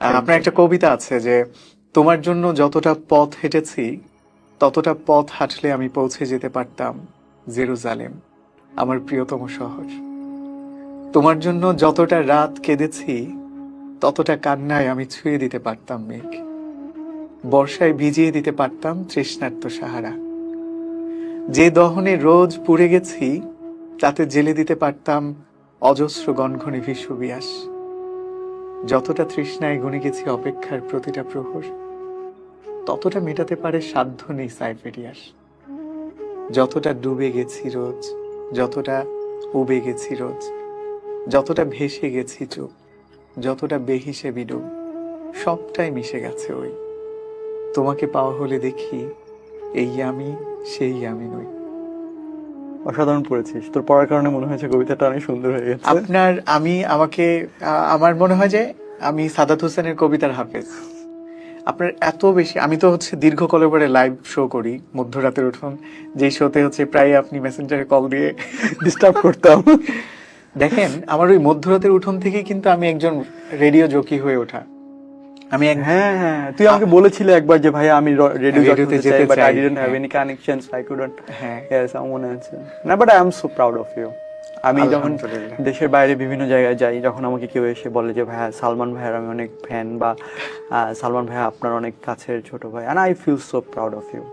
আপনার একটা কবিতা আছে যে তোমার জন্য যতটা পথ হেঁটেছি ততটা পথ হাঁটলে আমি পৌঁছে যেতে পারতাম জেরুজালেম, আমার প্রিয়তম শহর। তোমার জন্য যতটা রাত কেঁদেছি ততটা কান্নায় আমি ছুঁয়ে দিতে পারতাম মেঘ, বর্ষায় ভিজিয়ে দিতে পারতাম তৃষ্ণার্ত সাহারা। যে দহনে রোজ পুড়ে গেছি তাতে জেলে দিতে পারতাম অজস্র গনঘনে বিশ্ববিয়াস। যতটা তৃষ্ণায় গুনে গেছি অপেক্ষার প্রতিটা প্রহর, ততটা মেটাতে পারে সাধ্য নেই সাইবেরিয়ার। যতটা ডুবে গেছি রোজ, যতটা উবে গেছি রোজ, যতটা ভেসে গেছি চুপ, যতটা বেহিসে বিডুব, সবটাই মিশে গেছে ওই। তোমাকে পাওয়া হলে দেখি এই আমি সেই আমি নই। অসাধারণ পড়েছিস, তোর পড়ার কারণে মনে হয়েছে কবিতাটা অনেক সুন্দর হয়ে গেছে। আপনার আমি আমাকে আমার মনে হয় যে আমি সাদাত হোসেনের কবিতার হাফেজ। আপনার এত বেশি, আমি তো হচ্ছে দীর্ঘ কলেবরে লাইভ শো করি মধ্যরাতের উঠোন, যেই শোতে হচ্ছে প্রায় আপনি মেসেঞ্জারে কল দিয়ে ডিস্টার্ব করতাম। দেখেন আমার ওই মধ্যরাতের উঠোন থেকেই কিন্তু আমি একজন রেডিও জকি হয়ে ওঠা। আমি হ্যাঁ হ্যাঁ, তুই আমাকে বলেছিলে একবার যে ভাই আমি রেডিওতে যেতে বাট আই চাই। ডিডন্ট হ্যাভ হ্যাঁ। Any connections, I couldn't. হ্যাঁ, ইয়েস, আমার মনে আছে। না, but I am so proud of you. আমি যখন আলহামদুলিল্লাহ। দেশের বাইরে বিভিন্ন জায়গায় যাই, যখন আমাকে কেউ এসে বলে যে ভাইয়া সালমান ভাইয়ার আমি অনেক ফ্যান, বা সালমান ভাইয়া আপনার অনেক কাছের ছোট ভাই, and I feel so proud of you.